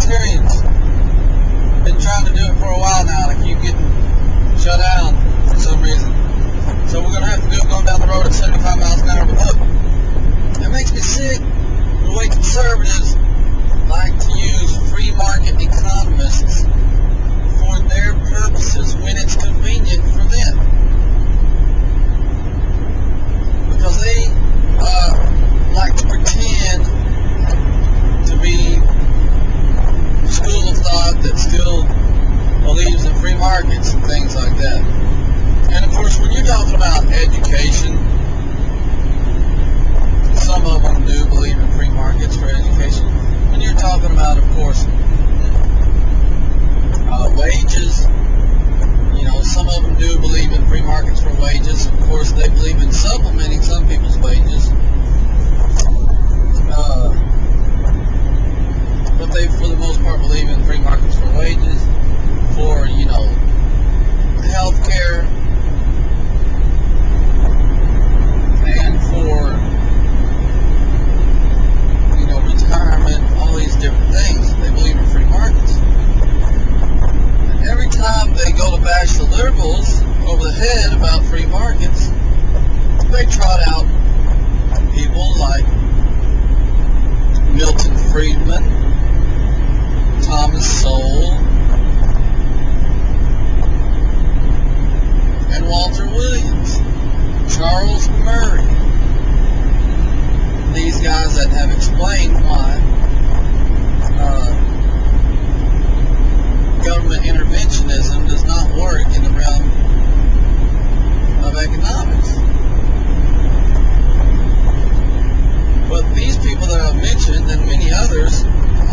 libertarians. Been trying to do it for a while now, and I keep getting shut down for some reason. So we're going to have to do it going down the road at 75 miles an hour. But look, it makes me sick the way conservatives like to use free market economists for their purposes when it's convenient for them. Because they like to pretend to be a school of thought that still believes in free markets and things like that. And of course, when you're talking about education, some of them do believe in free markets for education. When you're talking about, of course, wages, you know, some of them do believe in free markets for wages. Of course, they believe in supplementing some people's wages. But they, for the most part, believe in free markets for wages, for, you know, health care, and for, you know, retirement, all these different things. They believe in free markets. And every time they go to bash the liberals over the head about free markets, they trot out people like Milton Friedman, Thomas Sowell, and Walter Williams, Charles Murray. These guys that have explained why government interventionism does not work in the realm of economics. But these people that I've mentioned and many others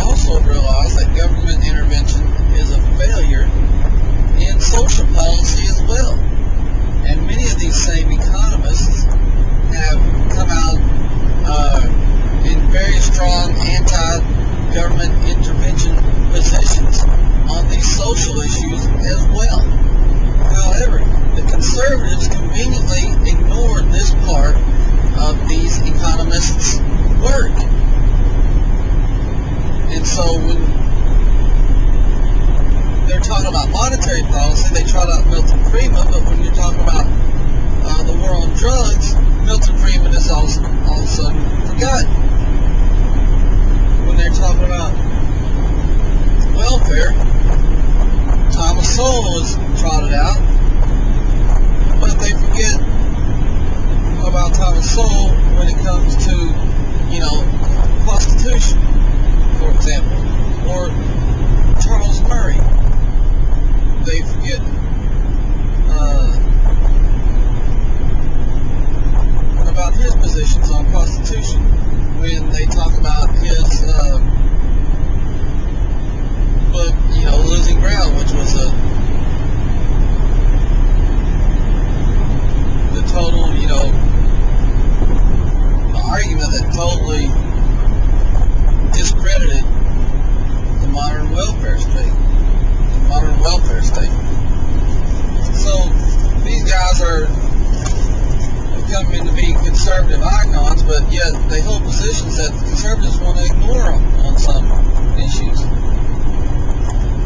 also realize that government intervention is a failure in social policy as well. And many of these same economists have come out in very strong anti-government intervention positions on these social issues as well. However, the conservatives conveniently ignored this part of these economists' work. And so when they're talking about monetary policy, they trot out Milton Friedman, but when you're talking about the war on drugs, Milton Friedman is all of a sudden forgotten. When they're talking about welfare, Thomas Sowell is trotted out, but they forget about Thomas Sowell when it comes to, you know, prostitution, for example, or Charles Murray. They forget about his positions on prostitution when they talk about his book, you know, Losing Ground, which was the total, you know, argument that totally discredited the modern welfare state. So these guys are coming to be conservative icons, but yet they hold positions that conservatives want to ignore on some issues.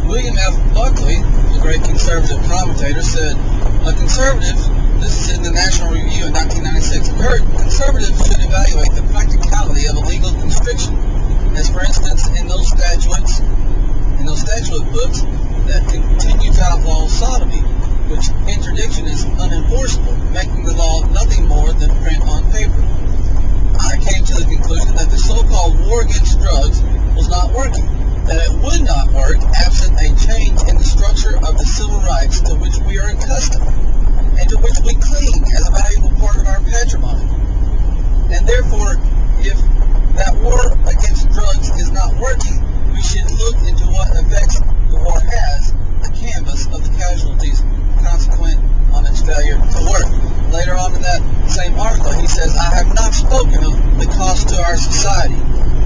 William F. Buckley, the great conservative commentator, said, "A conservative," this is in the National Review in 1996, "conservatives should evaluate the practicality of illegal constriction, as for instance in those statute books that continue to outlaw sodomy, which interdiction is unenforceable, making the law nothing more than print on paper. I came to the conclusion that the so-called war against drugs was not working, that it would not work absent a change in the structure of the civil rights to which we are accustomed, and to which we cling as a valuable part of our patrimony. And therefore, if that war against drugs is not working, we should look into what effects the war has, a canvas of the casualties consequent on its failure to work." Later on in that same article, he says, "I have not spoken of the cost to our society,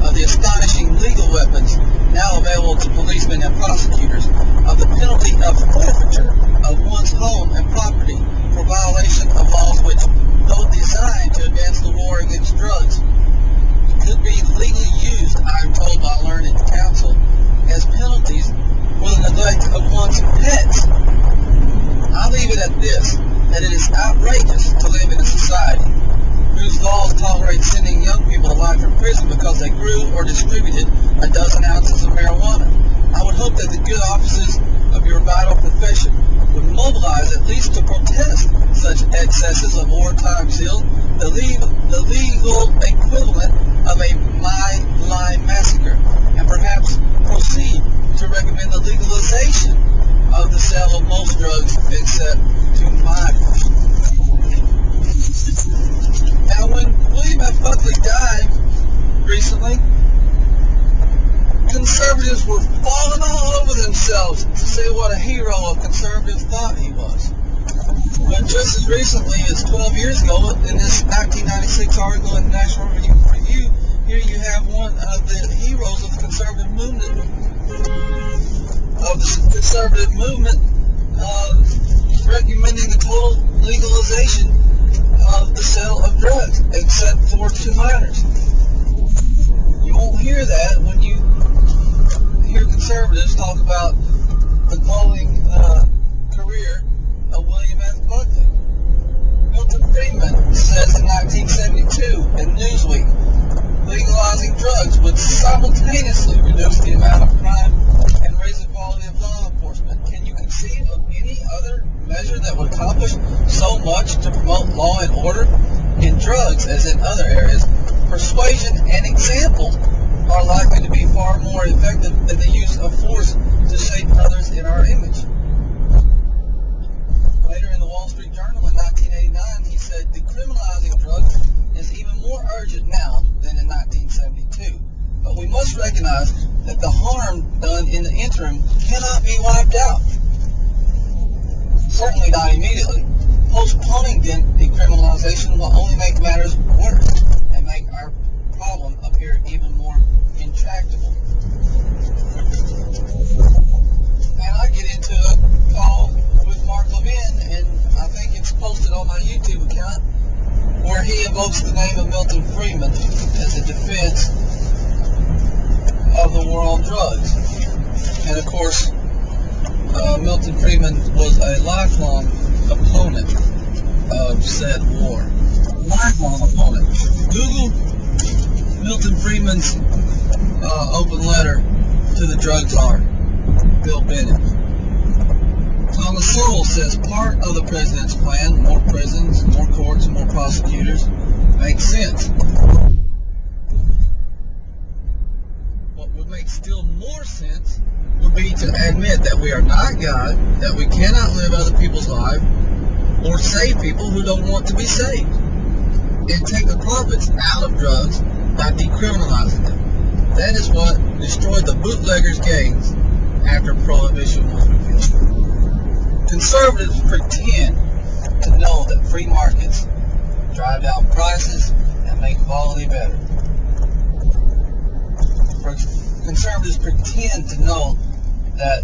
of the astonishing legal weapons now available to policemen and prosecutors, of the penalty of forfeiture of one's home and property for violation of laws which, though designed to advance the war against drugs, could be legally used, I am told by learned counsel, as penalty outrageous to live in a society whose laws tolerate sending young people to life in prison because they grew or distributed a dozen ounces of marijuana. I would hope that the good offices of your vital profession would mobilize at least to protest such excesses of wartime zeal, the legal equivalent of a My Lai massacre, and perhaps proceed to recommend the legalization of the sale of most drugs except to minors. Now, when William F. Buckley died recently, conservatives were falling all over themselves to say what a hero of conservative thought he was. But just as recently as 12 years ago, in this 1996 article in National Review, here you have one of the heroes of the conservative movement, recommending the total legalization of the sale of drugs, except for to minors. You won't hear that when you hear conservatives talk about the glowing career of William F. Buckley. Milton Friedman says in 1972 in Newsweek, legalizing drugs would simultaneously reduce the amount of crime and raise the quality of law enforcement. Can you conceive of any other measure that would accomplish so much to promote law and order? In drugs, as in other areas, persuasion and example are likely to be far more effective than the use of force to shape others in our image. Later in the Wall Street Journal in 1989, he said, decriminalizing drugs is even more urgent now than in 1972. But we must recognize that the harm done in the interim cannot be wiped out. Certainly not immediately. Postponing decriminalization will only make matters worse and make our problem appear even more intractable. And I get into a call with Mark Levin, and I think it's posted on my YouTube account, where he invokes the name of Milton Friedman as a defense of the war on drugs. And of course, Milton Friedman was a lifelong opponent of said war. Lifelong opponent. Google Milton Friedman's open letter to the drug czar, Bill Bennett. Thomas Sowell says part of the president's plan, more prisons, more courts, more prosecutors, makes sense. What would make still more sense would be to admit that we are not God, that we cannot live other people's lives, or save people who don't want to be saved, and take the profits out of drugs by decriminalizing them. That is what destroyed the bootleggers' gangs after Prohibition was repealed. Conservatives pretend to know that free markets drive down prices and make quality better. Conservatives pretend to know that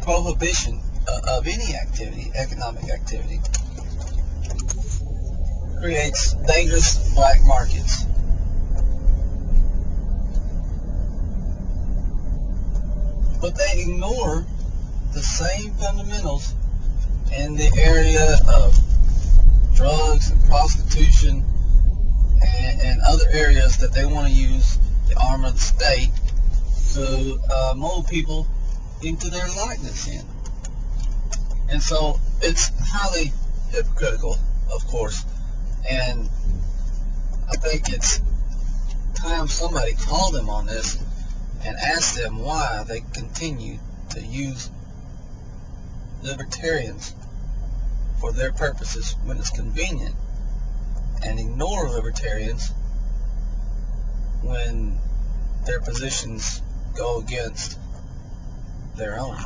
prohibition of any activity, economic activity, creates dangerous black markets. But they ignore the same fundamentals in the area of drugs and prostitution and other areas that they want to use the arm of the state to mold people into their likeness in. And so it's highly hypocritical, of course, and I think it's time somebody called them on this and asked them why they continue to use libertarians for their purposes when it's convenient, and ignore libertarians when their positions go against their own.